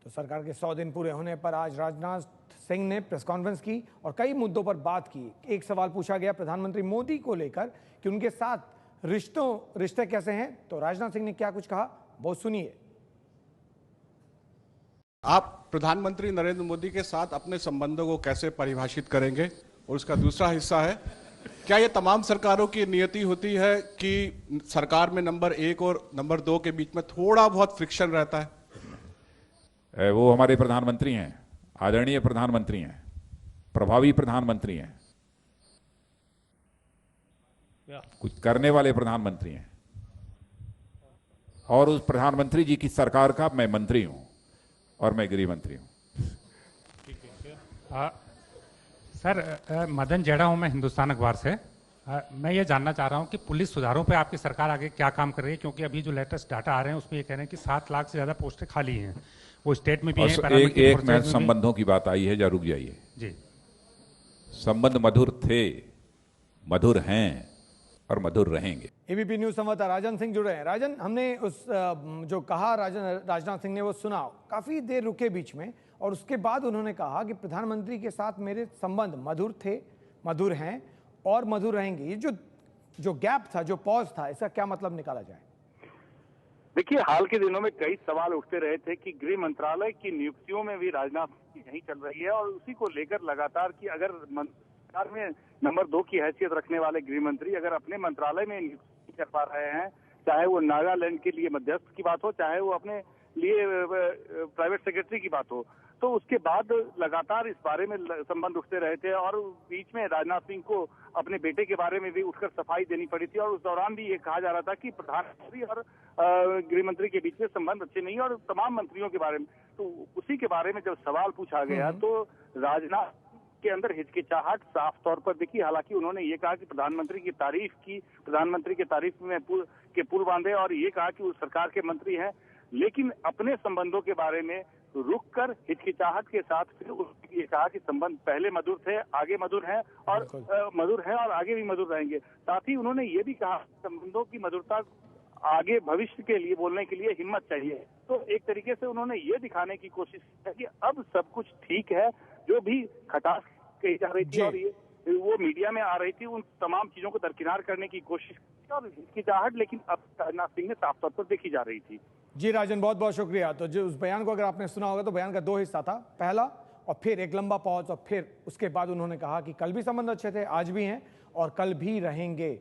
तो सरकार के 100 दिन पूरे होने पर आज राजनाथ सिंह ने प्रेस कॉन्फ्रेंस की और कई मुद्दों पर बात की। एक सवाल पूछा गया प्रधानमंत्री मोदी को लेकर कि उनके साथ रिश्ते कैसे हैं, तो राजनाथ सिंह ने क्या कुछ कहा, वो सुनिए। आप प्रधानमंत्री नरेंद्र मोदी के साथ अपने संबंधों को कैसे परिभाषित करेंगे? और उसका दूसरा हिस्सा है, क्या ये तमाम सरकारों की नियति होती है कि सरकार में नंबर 1 और नंबर 2 के बीच में थोड़ा बहुत फ्रिक्शन रहता है? वो हमारे प्रधानमंत्री हैं, आदरणीय प्रधानमंत्री हैं, प्रभावी प्रधानमंत्री हैं, कुछ करने वाले प्रधानमंत्री हैं, और उस प्रधानमंत्री जी की सरकार का मैं मंत्री हूं और मैं गृह मंत्री हूं। सर, मदन जेड़ा हूं मैं, हिंदुस्तान अखबार से। मैं ये जानना चाह रहा हूं कि पुलिस सुधारों पे आपकी सरकार आगे क्या काम कर रही है, क्योंकि अभी जो लेटेस्ट डाटा आ रहे हैं उसमें ये कह रहे हैं कि 7 लाख से ज्यादा पोस्टें खाली हैं, वो स्टेट में भी हैं, एक में संबंधों की बात आई है, जरा रुक जाइए जी। संबंध मधुर थे, मधुर हैं और मधुर रहेंगे। एबीपी न्यूज संवाददाता राजन सिंह जुड़े हैं। राजन, हमने उस जो कहा राजनाथ सिंह ने वो सुना, काफी देर रुके बीच में, और उसके बाद उन्होंने कहा कि प्रधानमंत्री के साथ मेरे संबंध मधुर थे, मधुर हैं और मधुर रहेंगे। ये जो गैप था, जो पॉज था, इसका क्या मतलब निकाला जाए? देखिए, हाल के दिनों में कई सवाल उठते रहे थे कि गृह मंत्रालय की नियुक्तियों में भी राजनाथ की नहीं चल रही है, और उसी को लेकर लगातार कि अगर सरकार में नंबर 2 की हैसियत रखने वाले गृह मंत्री अगर अपने मंत्रालय में नियुक्ति कर पा रहे हैं, चाहे वो नागालैंड के लिए मध्यस्थ की बात हो, चाहे वो अपने लिए प्राइवेट सेक्रेटरी की बात हो, तो उसके बाद लगातार इस बारे में संबंध उठते रहे थे, और बीच में राजनाथ सिंह को अपने बेटे के बारे में भी उठकर सफाई देनी पड़ी थी, और उस दौरान भी ये कहा जा रहा था कि प्रधानमंत्री और गृह मंत्री के बीच में संबंध अच्छे नहीं है, और तमाम मंत्रियों के बारे में। तो उसी के बारे में जब सवाल पूछा गया तो राजनाथ के अंदर हिचकिचाहट साफ तौर पर दिखी। हालांकि उन्होंने ये कहा कि प्रधानमंत्री की तारीफ की, प्रधानमंत्री की तारीफ में पुल बांधे, और ये कहा कि वो सरकार के मंत्री हैं, लेकिन अपने संबंधों के बारे में रुककर हिचकिचाहट के साथ फिर ये कहा कि संबंध पहले मधुर थे, आगे मधुर हैं, और मधुर हैं और आगे भी मधुर रहेंगे। साथ ही उन्होंने ये भी कहा संबंधों की मधुरता आगे भविष्य के लिए बोलने के लिए हिम्मत चाहिए। तो एक तरीके से उन्होंने ये दिखाने की कोशिश की कि अब सब कुछ ठीक है, जो भी खटास कही जा रही थी और ये वो मीडिया में आ रही थी, उन तमाम चीजों को दरकिनार करने की कोशिश की, और हिचकिचाहट लेकिन अब राजनाथ सिंह ने साफ तौर पर देखी जा रही थी। जी राजन, बहुत बहुत शुक्रिया। तो जो उस बयान को अगर आपने सुना होगा तो बयान का 2 हिस्सा था, पहला और फिर एक लंबा पॉज, और फिर उसके बाद उन्होंने कहा कि कल भी संबंध अच्छे थे, आज भी हैं और कल भी रहेंगे।